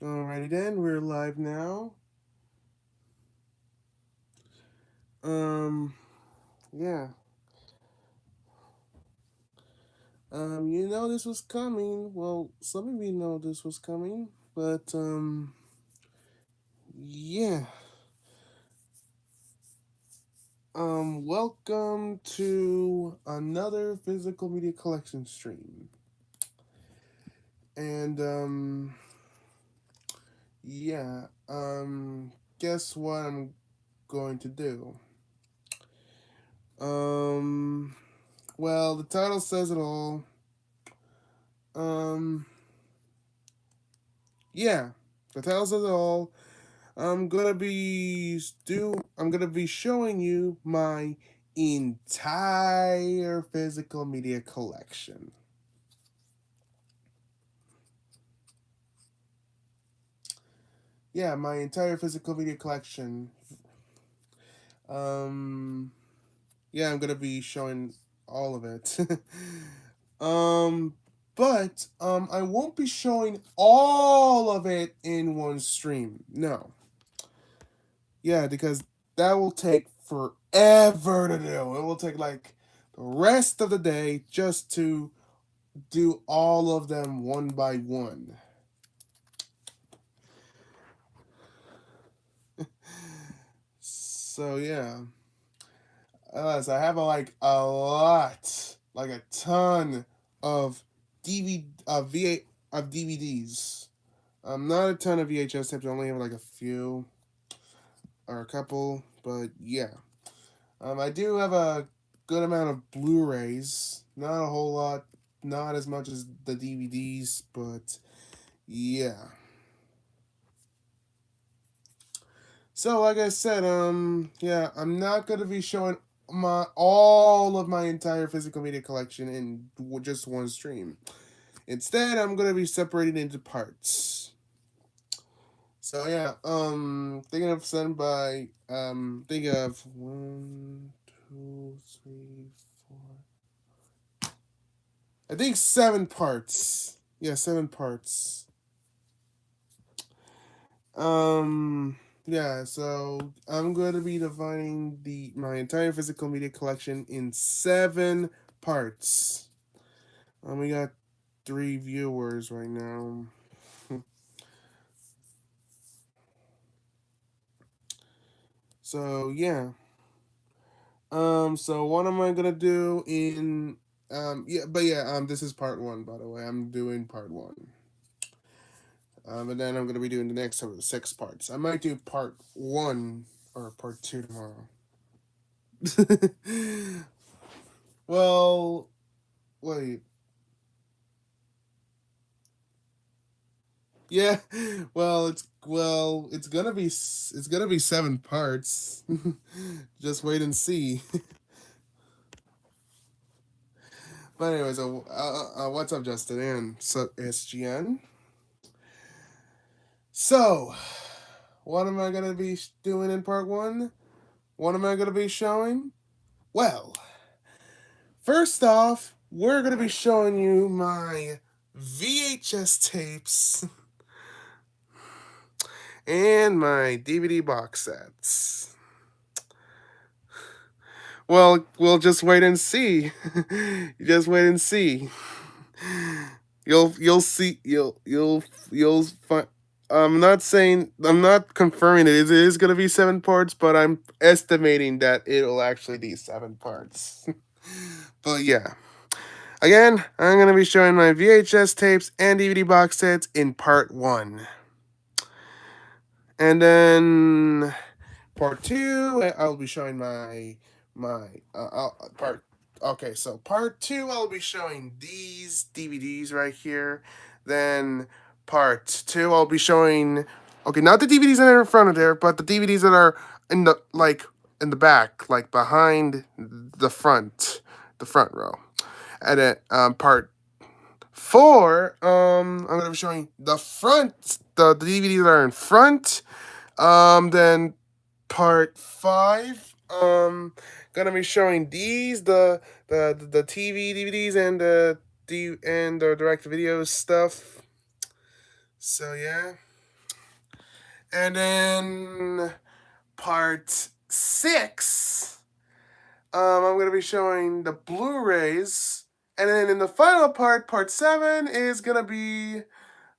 Alrighty then, we're live now. Um, yeah. You know this was coming. Well, some of you know this was coming, but yeah. Welcome to another physical media collection stream. And yeah. Guess what I'm going to do? Um, well, the title says it all. Um, yeah, the title says it all. I'm gonna be showing you my entire physical media collection. Yeah, my entire physical media collection. Um yeah, I'm gonna be showing all of it. um but I won't be showing all of it in one stream. No. Yeah, because that will take forever to do. It will take like the rest of the day just to do all of them one by one. So yeah, so I have a lot, like a ton of DVD of DVDs. Not a ton of VHS tapes. I only have like a few or a couple, but yeah. I do have a good amount of Blu-rays. Not a whole lot, not as much as the DVDs, but yeah. So like I said, yeah, I'm not gonna be showing my all of my entire physical media collection in just one stream. Instead, I'm gonna be separating into parts. So yeah, thinking of send by think of one, two, three, four. I think 7 parts. Yeah, 7 parts. Yeah, so I'm going to be dividing my entire physical media collection in 7 parts. We got 3 viewers right now. So yeah. So what am I gonna do in this is part one, by the way. I'm doing part one. And then I'm gonna be doing the next 6 parts. I might do part one or part two tomorrow. Well, wait. Yeah. It's gonna be 7 parts. Just wait and see. But anyways, what's up, Justin and SGN? So, what am I gonna be doing in part one? What am I gonna be showing? Well, first off, we're gonna be showing you my VHS tapes and my DVD box sets. Well, we'll just wait and see. Just wait and see. You'll see you'll find. I'm not confirming it. It is gonna be 7 parts, but I'm estimating that it'll actually be 7 parts. But yeah. Again, I'm gonna be showing my VHS tapes and DVD box sets in part one. And then part two, I'll be showing my part. Okay, so part two, I'll be showing these DVDs right here. Then part two, I'll be showing. Okay, not the DVDs that are in front of there, but the DVDs that are in the back, like behind the front row. And then part four, I'm gonna be showing the DVDs that are in front. Then part five, gonna be showing the TV DVDs and the direct video stuff. So yeah. And then part 6, I'm going to be showing the Blu-rays. And then in the final part, part 7, is going to be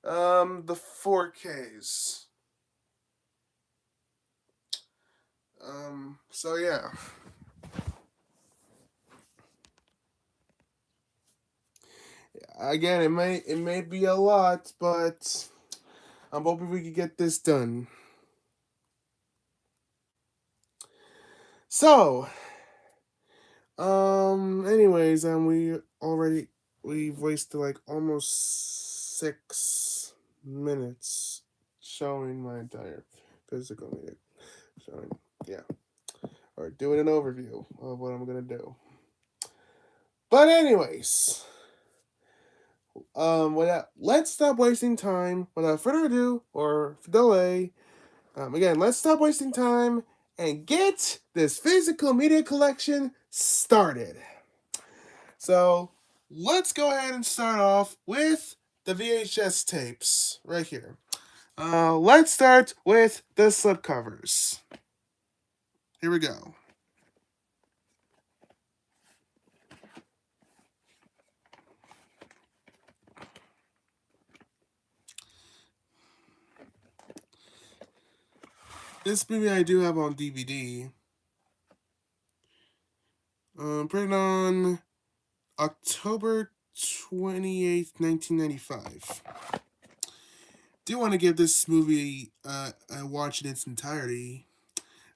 the 4Ks. So yeah. Again, it may be a lot, but I'm hoping we can get this done. So, anyways, we've wasted like almost 6 minutes showing my entire physical media. Showing, yeah, or doing an overview of what I'm gonna do. But anyways, let's stop wasting time. Without further ado or delay, again, let's stop wasting time and get this physical media collection started. So let's go ahead and start off with the VHS tapes right here. Let's start with the slipcovers. Here we go. This movie I do have on DVD. Printed on October 28th, 1995. Do want to give this movie a watch in its entirety.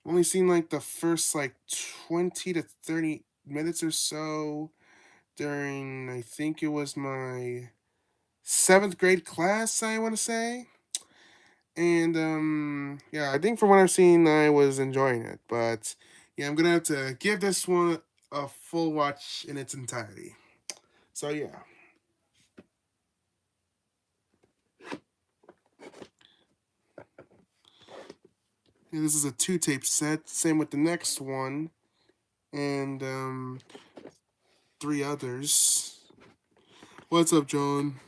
I've only seen like the first like 20 to 30 minutes or so during, I think it was my 7th grade class, I want to say. And yeah, I think from what I've seen, I was enjoying it. But yeah, I'm gonna have to give this one a full watch in its entirety. So yeah. And this is a 2-tape set. Same with the next one, and 3 others. What's up, John?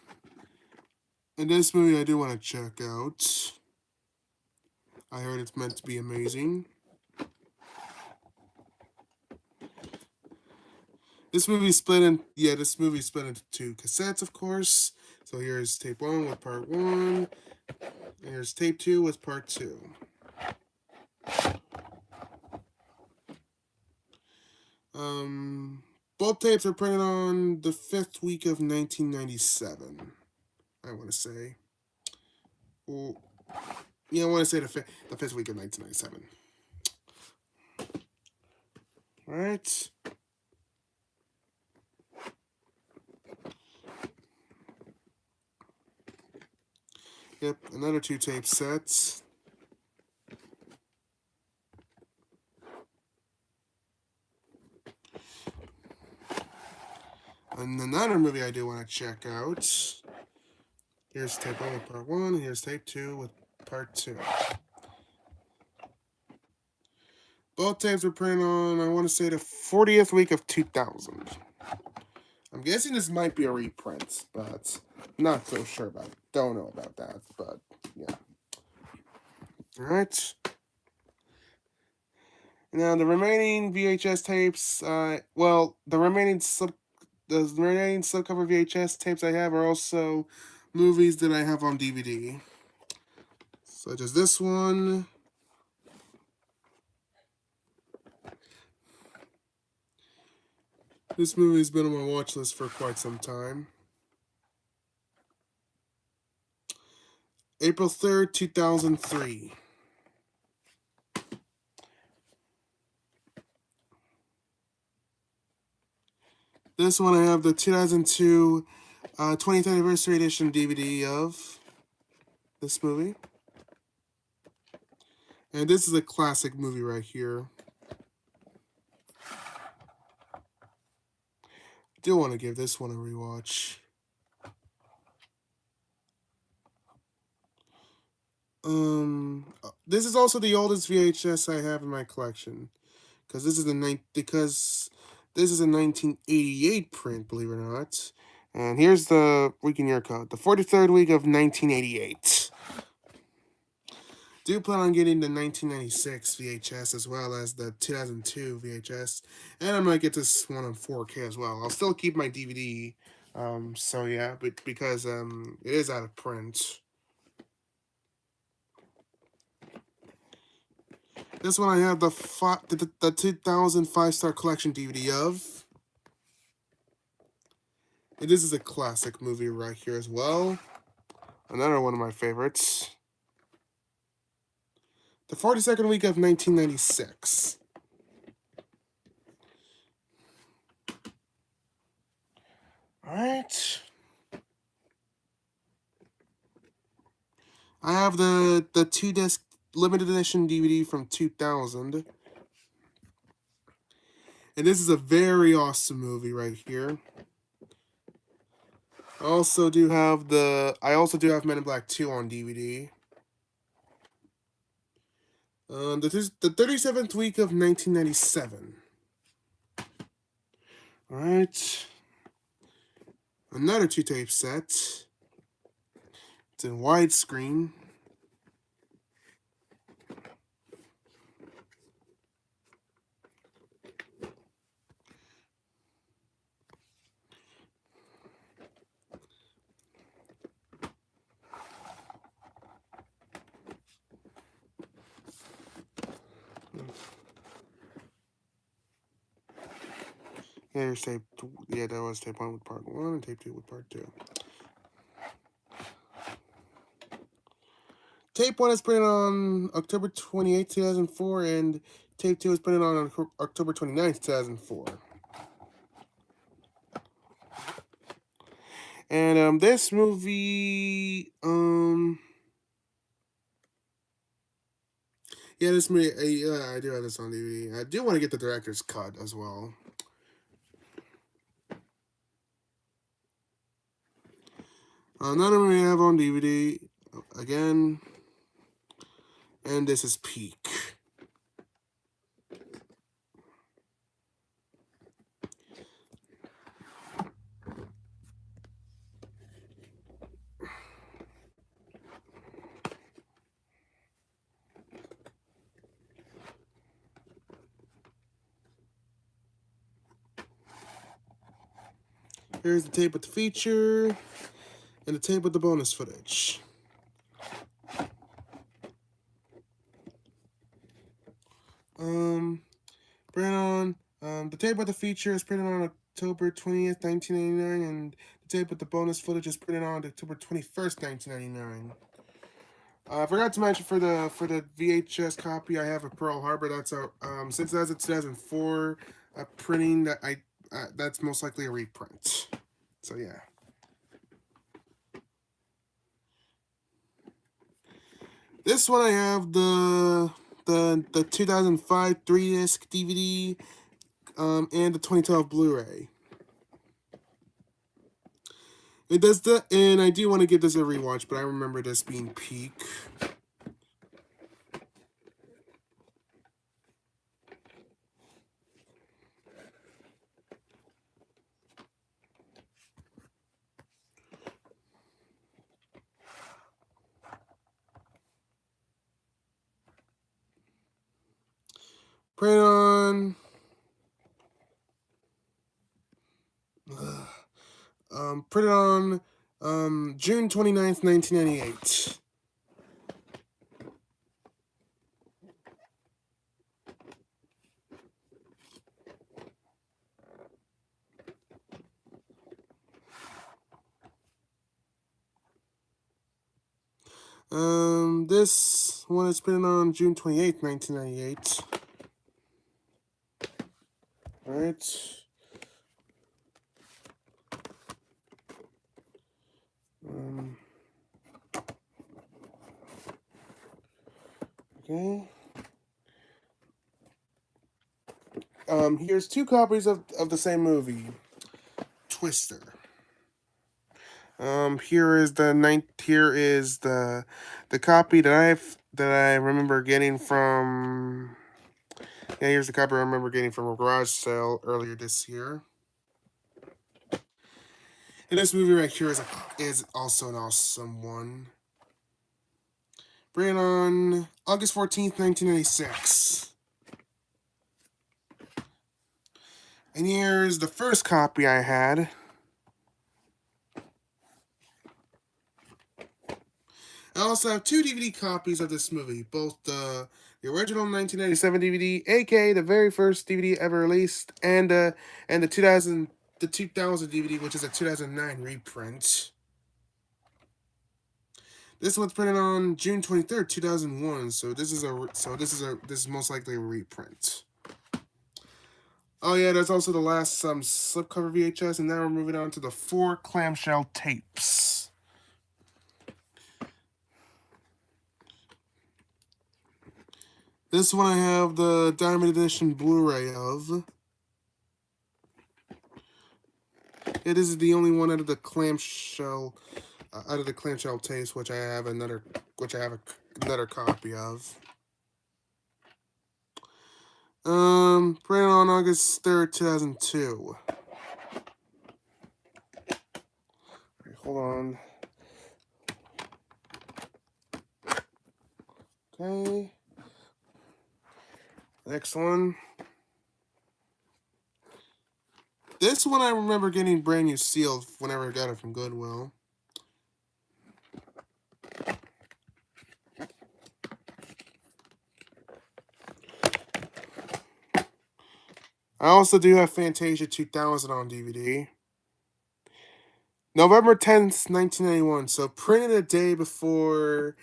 And this movie I do want to check out. I heard it's meant to be amazing. This movie split into 2 cassettes, of course. So here's tape 1 with part 1. And here's tape 2 with part 2. Both tapes are printed on the 5th week of 1997. I want to say. Well, yeah, I want to say the 5th week of 1997. All right. Yep, another 2-tape set. And another movie I do want to check out. Here's tape 1 with part 1, and here's tape 2 with part 2. Both tapes were printed on, I want to say, the 40th week of 2000. I'm guessing this might be a reprint, but not so sure about it. Don't know about that, but yeah. Alright. Now, the remaining VHS tapes, the remaining slipcover VHS tapes I have are also movies that I have on DVD. Such as this one. This movie's been on my watch list for quite some time. April 3rd, 2003. This one I have the 2002 20th anniversary edition DVD of this movie. And this is a classic movie right here. I do want to give this one a rewatch. This is also the oldest VHS I have in my collection, because this is a 1988 print, believe it or not. And here's the week in year code, the 43rd week of 1988. Do plan on getting the 1996 VHS as well as the 2002 VHS, and I'm gonna get this one on 4K as well. I'll still keep my DVD. So yeah, but because it is out of print. This one I have the 2005 Star Collection DVD of. And this is a classic movie right here as well. Another one of my favorites. The 42nd week of 1996. Alright. I have the 2-disc limited edition DVD from 2000. And this is a very awesome movie right here. I also do have Men in Black 2 on DVD. The 37th week of 1997. Alright. Another 2-tape set. It's in widescreen. Here's tape. Yeah, that was tape 1 with part 1 and tape 2 with part 2. Tape 1 is printed on October 28, 2004, and tape 2 is printed on October 29th, 2004. And this movie, yeah, this movie, I do have this on DVD. I do want to get the director's cut as well. Another movie I have on DVD again, and this is Peak. Here's the tape with the feature, and the tape with the bonus footage. Printed on, the tape with the feature is printed on October 20th, 1999, and the tape with the bonus footage is printed on October 21st, 1999. I forgot to mention for the VHS copy I have of Pearl Harbor. That's out since that's a 2004 printing that that's most likely a reprint. So yeah. This one I have the 2005 3-disc DVD and the 2012 Blu-ray. It does and I do want to give this a rewatch, but I remember this being Peak. Printed on printed on June 29th, 1998. This one is printed on June 28th, 1998. Alright. Okay. Here's 2 copies of the same movie, Twister. Here is the copy that I remember getting from. Yeah, here's the copy I remember getting from a garage sale earlier this year. And this movie right here is also an awesome one. Bring it on August 14th, 1996. And here's the first copy I had. I also have two DVD copies of this movie, both the original 1997 DVD, aka the very first DVD ever released, and the 2000 DVD, which is a 2009 reprint. This one's printed on June 23rd, 2001. So this is most likely a reprint. Oh yeah, there's also the last slipcover VHS, and now we're moving on to the 4 clamshell tapes. This one I have the Diamond Edition Blu-ray of. Yeah, this is the only one out of the clamshell tapes, which I have another copy of. Printed on August 3rd, 2002. Okay, hold on. Okay. Next one. This one I remember getting brand new sealed whenever I got it from Goodwill. I also do have Fantasia 2000 on DVD. November 10th, 1991. So printed a day before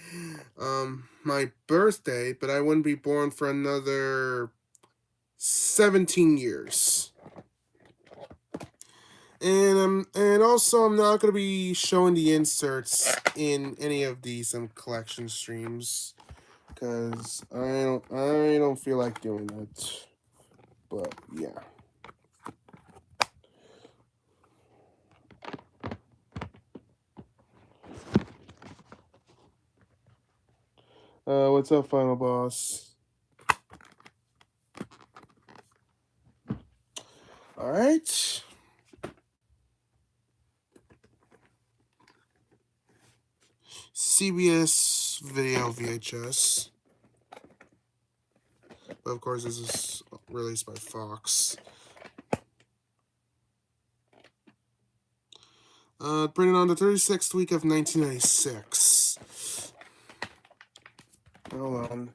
my birthday, but I wouldn't be born for another 17 years. And also I'm not going to be showing the inserts in any of these collection streams because I don't feel like doing it. But yeah. What's up, Final Boss? All right. CBS video VHS. But of course, this is released by Fox. Printed on the 36th week of 1996. Hold on.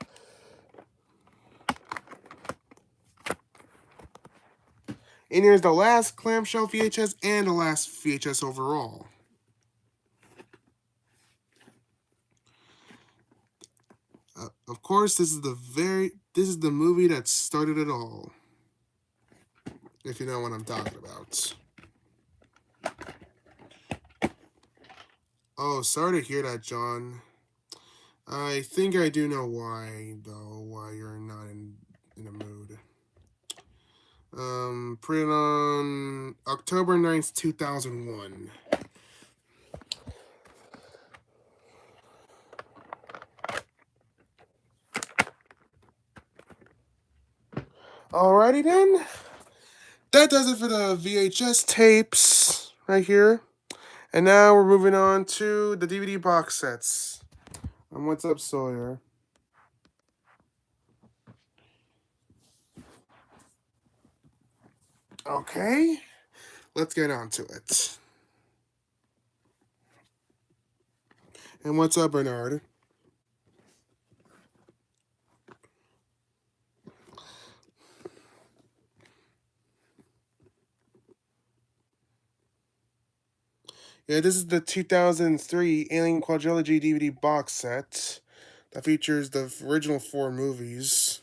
And here's the last clamshell VHS and the last VHS overall. Of course, this is the movie that started it all. If you know what I'm talking about. Oh, sorry to hear that, John. I think I do know why, though, why you're not in a mood. Printed on October 9th, 2001. Alrighty then. That does it for the VHS tapes right here. And now we're moving on to the DVD box sets. What's up, Sawyer? Okay, let's get on to it. And what's up, Bernard? Yeah, this is the 2003 Alien Quadrilogy DVD box set that features the original 4 movies.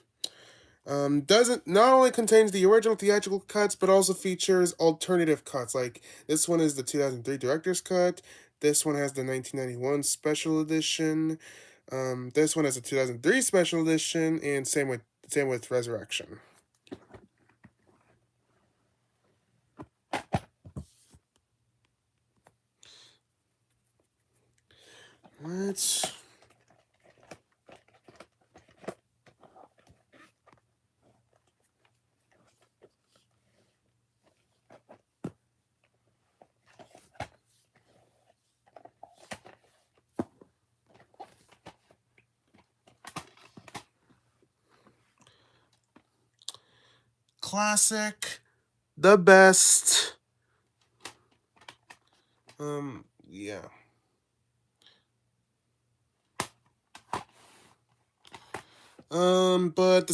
Not only contains the original theatrical cuts, but also features alternative cuts. Like this one is the 2003 director's cut. This one has the 1991 special edition. This one has a 2003 special edition, and same with Resurrection. What? classic, the best. Yeah. But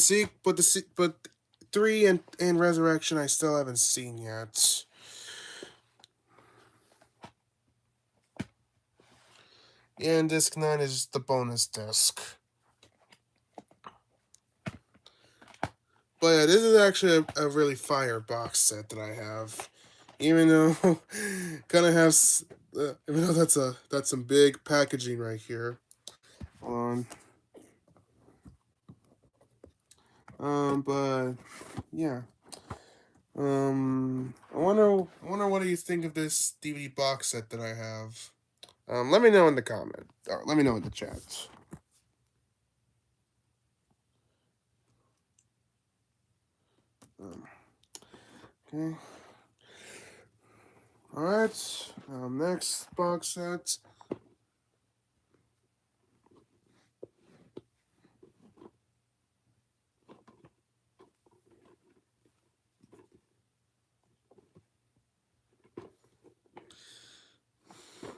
3 and Resurrection I still haven't seen yet. And disc 9 is the bonus disc. But yeah, this is actually a really fire box set that I have. Even though kind of has, even though that's some big packaging right here. Hold on. But yeah. I wonder what do you think of this DVD box set that I have. Let me know in the comment. Or let me know in the chat. Okay. All right. Next box set.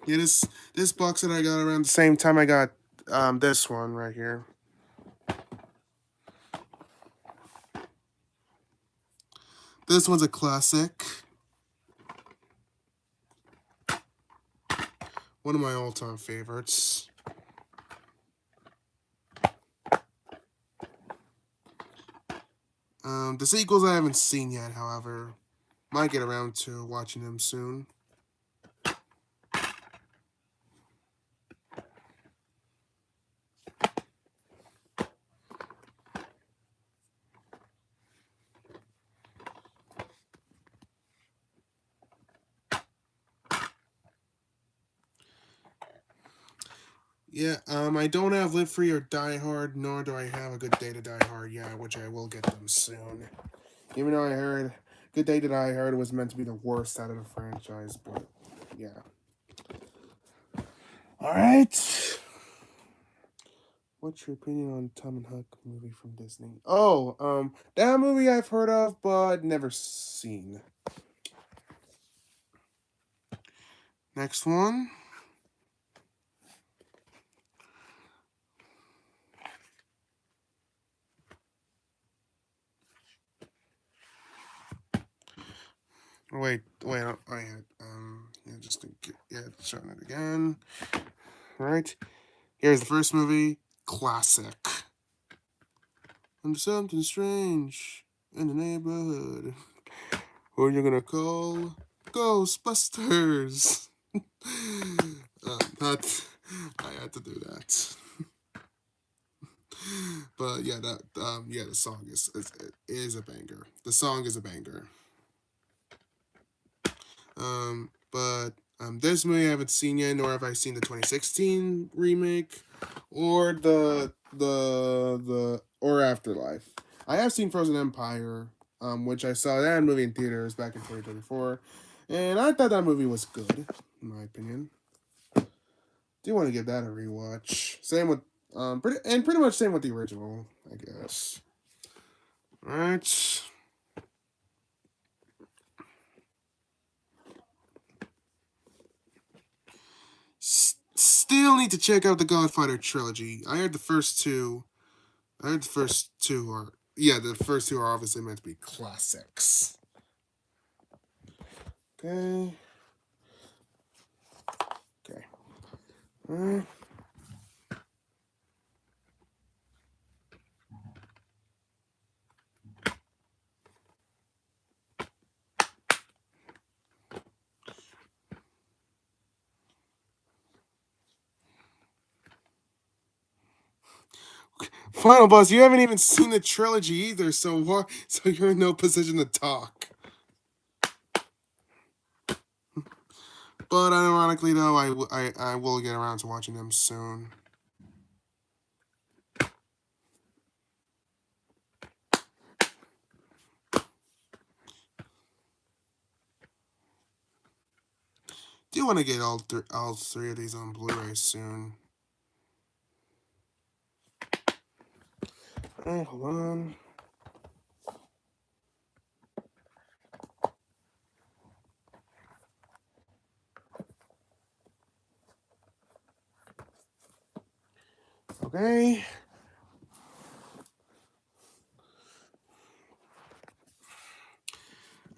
Yeah, this box that I got around the same time I got this one right here. This one's a classic. One of my all-time favorites. The sequels I haven't seen yet, however. Might get around to watching them soon. Yeah, I don't have Live Free or Die Hard, nor do I have A Good Day to Die Hard yet, which I will get them soon. Even though I heard Good Day to Die Hard was meant to be the worst out of the franchise, but yeah. Alright. What's your opinion on Tom and Huck movie from Disney? Oh, that movie I've heard of, but never seen. Next one. Wait, yeah, just to get, showing it again. All right, here's the first movie, classic. And something strange in the neighborhood. Who are you gonna call? Ghostbusters. That I had to do that. But yeah, the song is a banger. The song is a banger. But this movie I haven't seen yet, nor have I seen the 2016 remake or the or Afterlife. I have seen Frozen Empire, which I saw that movie in theaters back in 2024, and I thought that movie was good, in my opinion. Do want to give that a rewatch. Same with pretty much same with the original, I guess. All right. Still need to check out the Godfather trilogy. I heard the first two are the first two are obviously meant to be classics. Okay. Okay. Final boss, you haven't even seen the trilogy either, so you're in no position to talk. But ironically, though, I will get around to watching them soon. Do want to get all three of these on Blu-ray soon. Alright, hold on. Okay.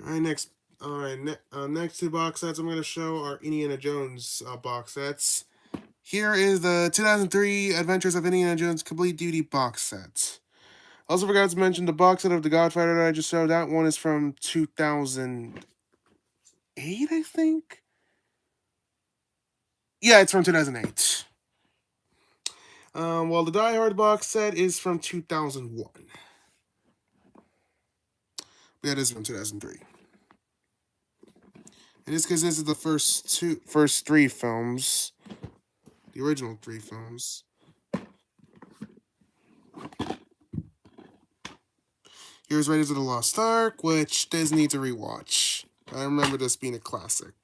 All right, next. All right, next two box sets I'm going to show are Indiana Jones box sets. Here is the 2003 Adventures of Indiana Jones Complete DVD box set. Also forgot to mention the box set of The Godfather that I just showed. That one is from 2008, I think. Yeah, it's from 2008. Well, the Die Hard box set is from 2001. Yeah, it is from 2003. And it's because this is the first three films, the original three films. Here's Raiders of the Lost Ark, which Disney needs a rewatch. I remember this being a classic.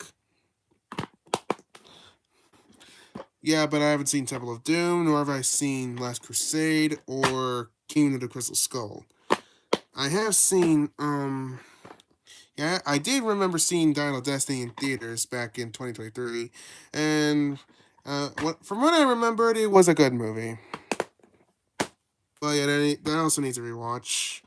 Yeah, but I haven't seen Temple of Doom, nor have I seen Last Crusade or Kingdom of the Crystal Skull. I have seen, yeah, I did remember seeing Dial of Destiny in theaters back in 2023, and from what I remembered, it was a good movie. But yeah, that also needs a rewatch.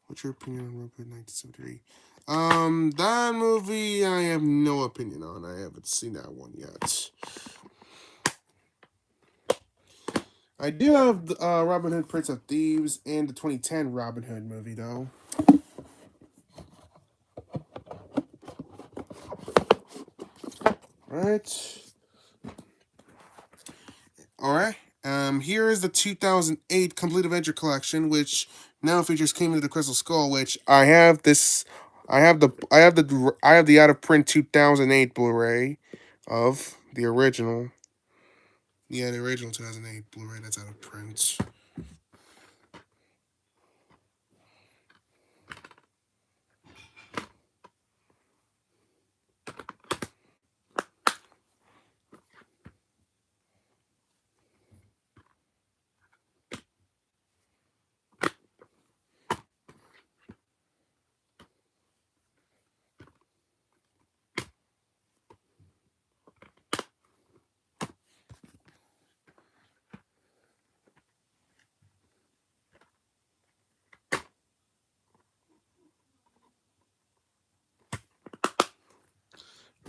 What's your opinion on Road 1973? That movie I have no opinion on. I haven't seen that one yet. I do have Robin Hood, Prince of Thieves, and the 2010 Robin Hood movie, though. Alright. Alright. Here is the 2008 Complete Adventure Collection, which now features Kingdom of the Crystal Skull, which I have this. I have the out of print 2008 Blu-ray of the original. Yeah, the original 2008 Blu-ray that's out of print.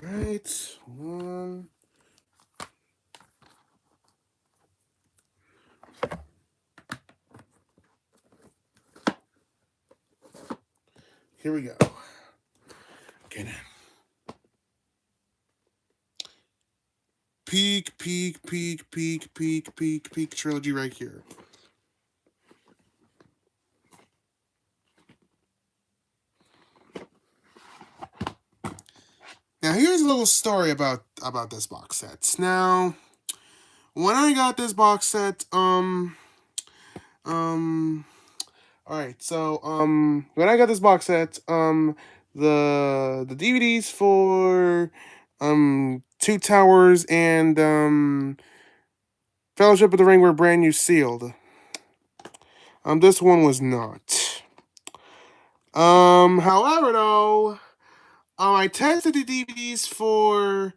Right. Here we go. Okay, now. Peak trilogy right here. Now here's a little story about this box set. Now, when I got this box set, all right, so when I got this box set, the DVDs for Two Towers and Fellowship of the Ring were brand new sealed. This one was not. However though, I tested the DVDs for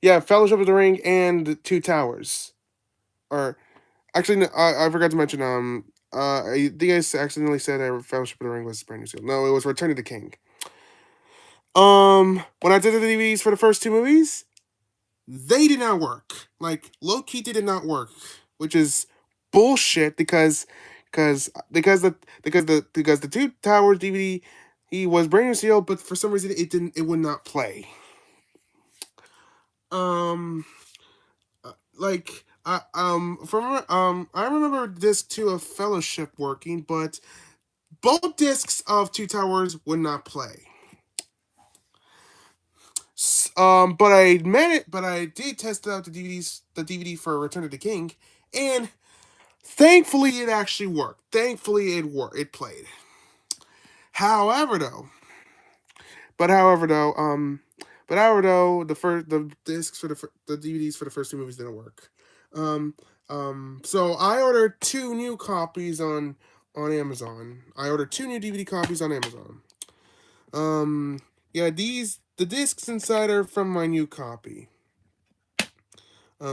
yeah, Fellowship of the Ring and Two Towers. Or actually, no, I forgot to mention I think I accidentally said that Fellowship of the Ring was brand new seal. No, it was Return of the King. When I did the DVDs for the first two movies, they did not work. Like low key did not work, which is bullshit because the Two Towers DVD he was brand new seal, but for some reason it would not play. Like I remember disc 2 of Fellowship working, but both discs of Two Towers would not play. But I did test out the DVD for Return of the King, and thankfully it actually worked. Thankfully it played. However though, the discs for the DVDs for the first two movies didn't work. So I ordered two new copies on Amazon. I ordered two new DVD copies on Amazon. Yeah, the discs inside are from my new copy.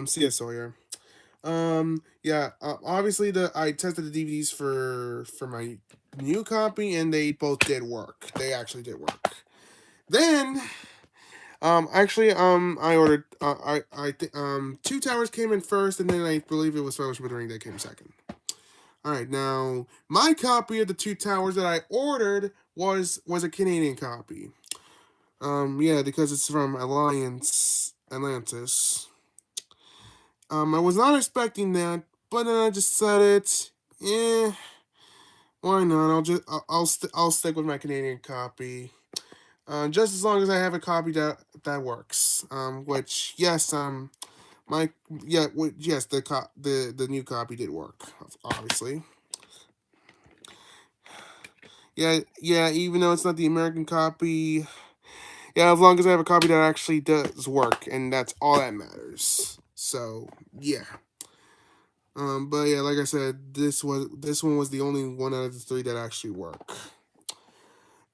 C.S. Sawyer. Yeah. Obviously, I tested the DVDs for my new copy, and they both did work. They actually did work. Then, actually, I ordered. Two Towers came in first, and then I believe it was Fellowship of the Ring that came second. All right, now my copy of the Two Towers that I ordered was a Canadian copy. Yeah, because it's from Atlantis. I was not expecting that, but then I just said it. Why not? I'll stick with my Canadian copy. Just as long as I have a copy that works. Which yes, my yeah, yes, the new copy did work, obviously. Yeah. Even though it's not the American copy, yeah, as long as I have a copy that actually does work, and that's all that matters. So yeah. But yeah, like I said, this one was the only one out of the three that actually work.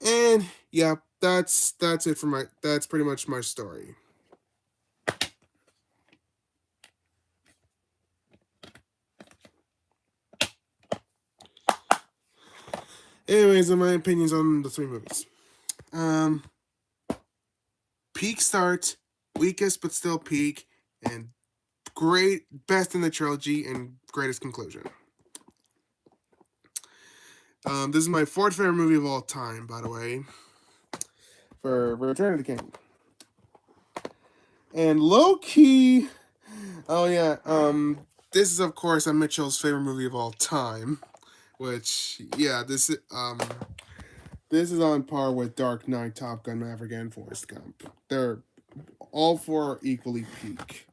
And yeah, that's it for that's pretty much my story. Anyways, my opinions on the three movies. Um, Peak start, weakest but still peak, and best in the trilogy, and greatest conclusion. This is my fourth favorite movie of all time, by the way, for Return of the King. And low key, oh yeah, this is of course Mitchell's favorite movie of all time, which yeah, this is on par with Dark Knight, Top Gun, Maverick, and Forrest Gump. They're all four equally peak.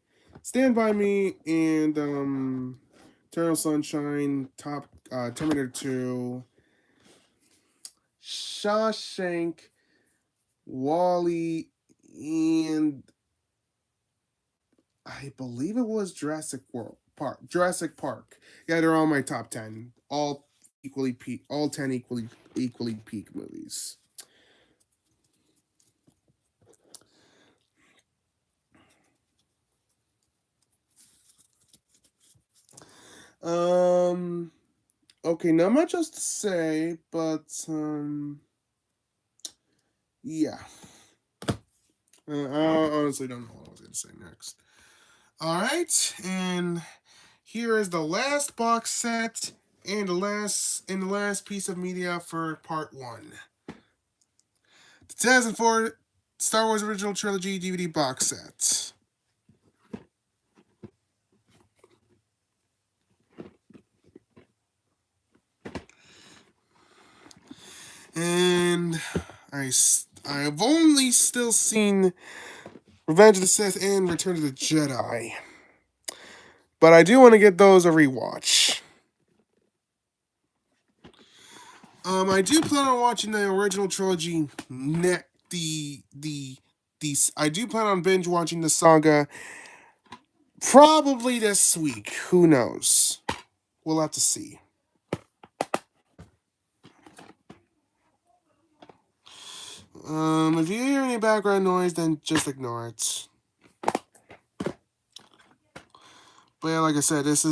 Stand By Me and Eternal Sunshine, Terminator 2, Shawshank, Wally, and I believe it was Jurassic Park. Yeah, they're all my top 10. All equally peak. All 10 equally peak movies. Um. Okay, not much else to say, but yeah. I honestly don't know what I was gonna say next. All right, and here is the last box set and the last piece of media for part one. The 2004 Star Wars Original Trilogy DVD box set. And I've only still seen Revenge of the Sith and Return of the Jedi, but I do want to get those a rewatch. I do plan on watching the original trilogy. I do plan on binge watching the saga probably this week. Who knows? We'll have to see. If you hear any background noise, then just ignore it. But yeah, like I said, this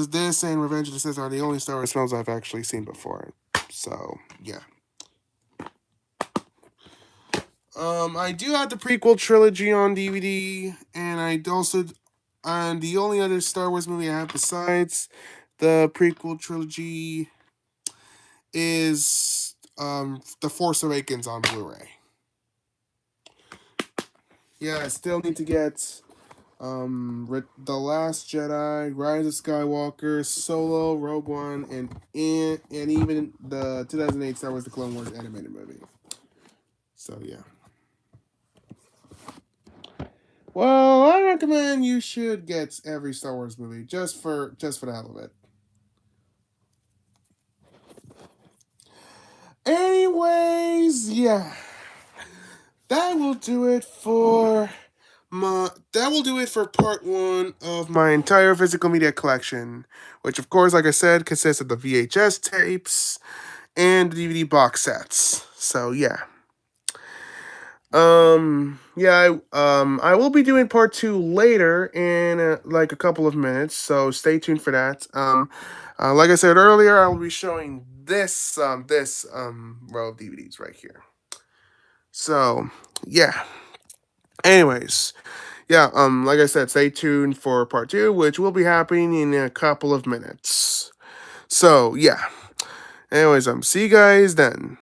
and Revenge of the Sith are the only Star Wars films I've actually seen before. So yeah. I do have the prequel trilogy on DVD, and and the only other Star Wars movie I have besides the prequel trilogy is The Force Awakens on Blu-ray. Yeah, I still need to get The Last Jedi, Rise of Skywalker, Solo, Rogue One, and even the 2008 Star Wars: The Clone Wars animated movie. So yeah. Well, I recommend you should get every Star Wars movie just for the hell of it. Anyways, yeah. That will do it for part one of my entire physical media collection, which of course, like I said, consists of the VHS tapes and the DVD box sets. So yeah. Yeah, I will be doing part two later in like a couple of minutes, so stay tuned for that. Like I said earlier, I will be showing this row of DVDs right here. So yeah. Anyways, yeah, like I said, stay tuned for part two, which will be happening in a couple of minutes. So yeah. Anyways, see you guys then.